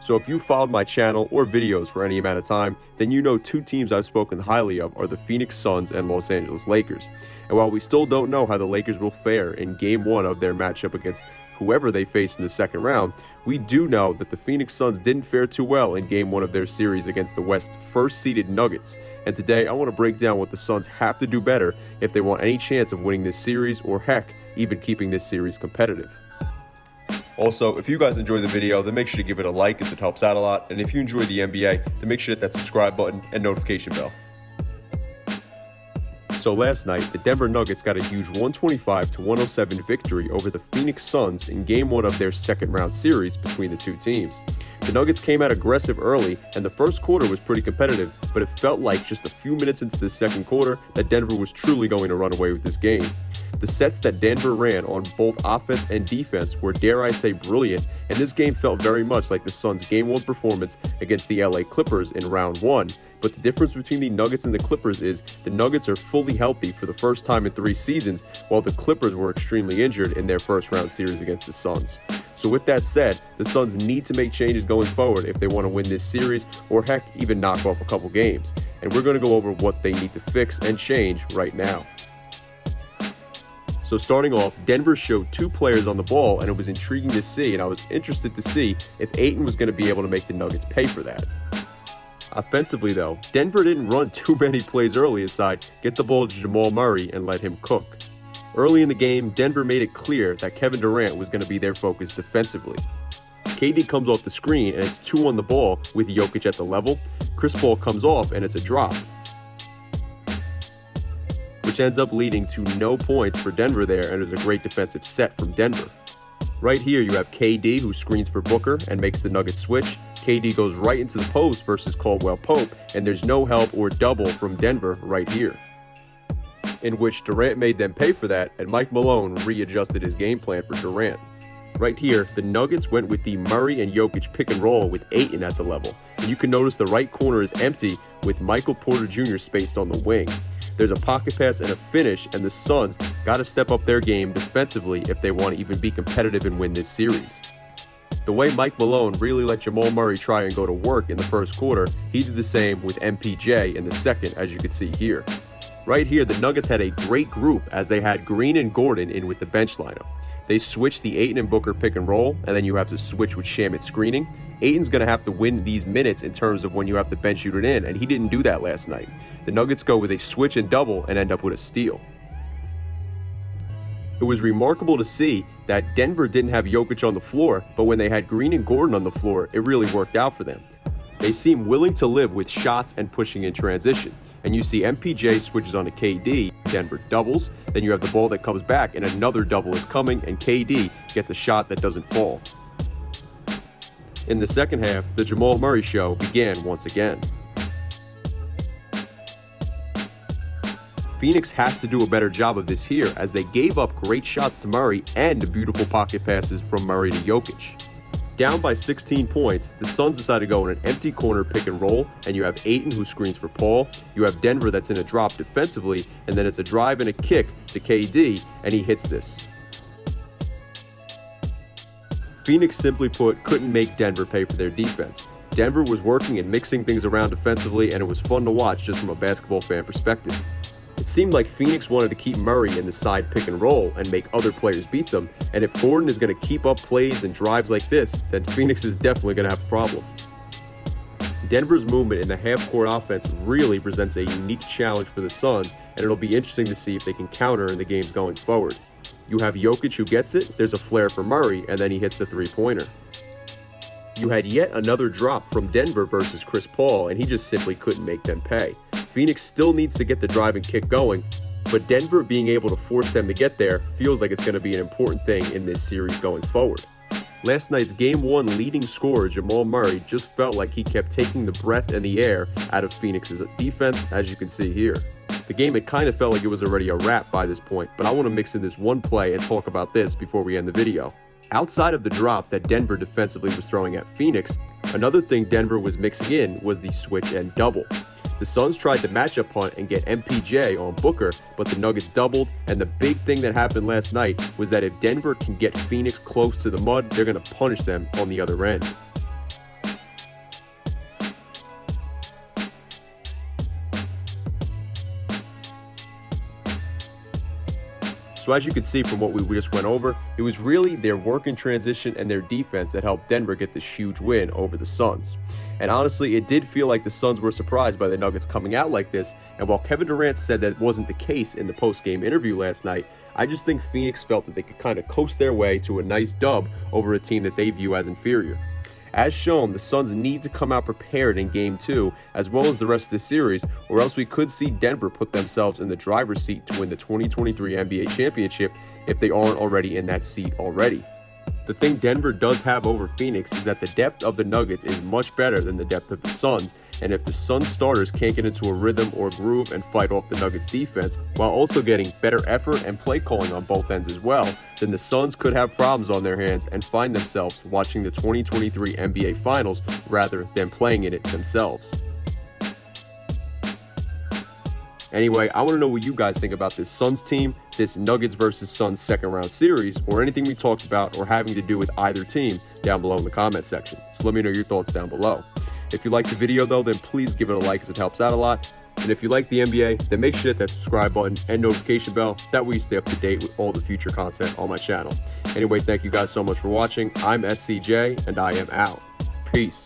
So if you followed my channel or videos for any amount of time, then you know two teams I've spoken highly of are the Phoenix Suns and Los Angeles Lakers. And while we still don't know how the Lakers will fare in Game 1 of their matchup against whoever they face in the second round, we do know that the Phoenix Suns didn't fare too well in Game 1 of their series against the West's first-seeded Nuggets. And today I want to break down what the Suns have to do better if they want any chance of winning this series, or heck, even keeping this series competitive. Also, if you guys enjoyed the video, then make sure to give it a like as it helps out a lot. And if you enjoy the NBA, then make sure to hit that subscribe button and notification bell. So last night, the Denver Nuggets got a huge 125-107 victory over the Phoenix Suns in Game 1 of their second round series between the two teams. The Nuggets came out aggressive early, and the first quarter was pretty competitive, but it felt like just a few minutes into the second quarter that Denver was truly going to run away with this game. The sets that Denver ran on both offense and defense were, dare I say, brilliant, and this game felt very much like the Suns' Game 1 performance against the LA Clippers in Round 1. But the difference between the Nuggets and the Clippers is the Nuggets are fully healthy for the first time in 3 seasons, while the Clippers were extremely injured in their first round series against the Suns. So with that said, the Suns need to make changes going forward if they want to win this series, or heck, even knock off a couple games. And we're going to go over what they need to fix and change right now. So starting off, Denver showed 2 players on the ball, and it was intriguing to see, and I was interested to see if Ayton was going to be able to make the Nuggets pay for that. Offensively though, Denver didn't run too many plays early aside, get the ball to Jamal Murray and let him cook. Early in the game, Denver made it clear that Kevin Durant was going to be their focus defensively. KD comes off the screen and it's 2 on the ball with Jokic at the level. Chris Paul comes off and it's a drop, which ends up leading to no points for Denver there, and it was a great defensive set from Denver. Right here you have KD who screens for Booker and makes the Nuggets switch. KD goes right into the post versus Caldwell Pope, and there's no help or double from Denver right here, in which Durant made them pay for that, and Mike Malone readjusted his game plan for Durant. Right here, the Nuggets went with the Murray and Jokic pick and roll with Ayton at the level, and you can notice the right corner is empty with Michael Porter Jr. spaced on the wing. There's a pocket pass and a finish, and the Suns got to step up their game defensively if they want to even be competitive and win this series. The way Mike Malone really let Jamal Murray try and go to work in the first quarter, he did the same with MPJ in the second, as you can see here. Right here, the Nuggets had a great group as they had Green and Gordon in with the bench lineup. They switched the Ayton and Booker pick and roll, and then you have to switch with Shannon screening. Ayton's going to have to win these minutes in terms of when you have to bench shoot it in, and he didn't do that last night. The Nuggets go with a switch and double and end up with a steal. It was remarkable to see that Denver didn't have Jokic on the floor, but when they had Green and Gordon on the floor, it really worked out for them. They seem willing to live with shots and pushing in transition. And you see MPJ switches on to KD, Denver doubles, then you have the ball that comes back and another double is coming, and KD gets a shot that doesn't fall. In the second half, the Jamal Murray show began once again. Phoenix has to do a better job of this here, as they gave up great shots to Murray and beautiful pocket passes from Murray to Jokic. Down by 16 points, the Suns decide to go in an empty corner pick and roll, and you have Ayton who screens for Paul. You have Denver that's in a drop defensively, and then it's a drive and a kick to KD, and he hits this. Phoenix, simply put, couldn't make Denver pay for their defense. Denver was working and mixing things around defensively, and it was fun to watch just from a basketball fan perspective. It seemed like Phoenix wanted to keep Murray in the side pick and roll and make other players beat them, and if Gordon is going to keep up plays and drives like this, then Phoenix is definitely going to have a problem. Denver's movement in the half-court offense really presents a unique challenge for the Suns, and it'll be interesting to see if they can counter in the games going forward. You have Jokic who gets it, there's a flare for Murray, and then he hits the three-pointer. You had yet another drop from Denver versus Chris Paul, and he just simply couldn't make them pay. Phoenix still needs to get the drive and kick going, but Denver being able to force them to get there feels like it's going to be an important thing in this series going forward. Last night's Game 1 leading scorer Jamal Murray just felt like he kept taking the breath and the air out of Phoenix's defense, as you can see here. The game, it kind of felt like it was already a wrap by this point, but I want to mix in this one play and talk about this before we end the video. Outside of the drop that Denver defensively was throwing at Phoenix, another thing Denver was mixing in was the switch and double. The Suns tried to matchup punt and get MPJ on Booker, but the Nuggets doubled, and the big thing that happened last night was that if Denver can get Phoenix close to the mud, they're going to punish them on the other end. So as you can see from what we just went over, it was really their work in transition and their defense that helped Denver get this huge win over the Suns. And honestly, it did feel like the Suns were surprised by the Nuggets coming out like this, and while Kevin Durant said that wasn't the case in the post-game interview last night, I just think Phoenix felt that they could kind of coast their way to a nice dub over a team that they view as inferior. As shown, the Suns need to come out prepared in Game 2, as well as the rest of the series, or else we could see Denver put themselves in the driver's seat to win the 2023 NBA championship if they aren't already in that seat already. The thing Denver does have over Phoenix is that the depth of the Nuggets is much better than the depth of the Suns, and if the Suns starters can't get into a rhythm or groove and fight off the Nuggets defense, while also getting better effort and play calling on both ends as well, then the Suns could have problems on their hands and find themselves watching the 2023 NBA Finals rather than playing in it themselves. Anyway, I want to know what you guys think about this Suns team, this Nuggets versus Suns second round series, or anything we talked about or having to do with either team down below in the comment section. So let me know your thoughts down below. If you liked the video though, then please give it a like as it helps out a lot. And if you like the NBA, then make sure to hit that subscribe button and notification bell. That way you stay up to date with all the future content on my channel. Anyway, thank you guys so much for watching. I'm SCJ and I am out. Peace.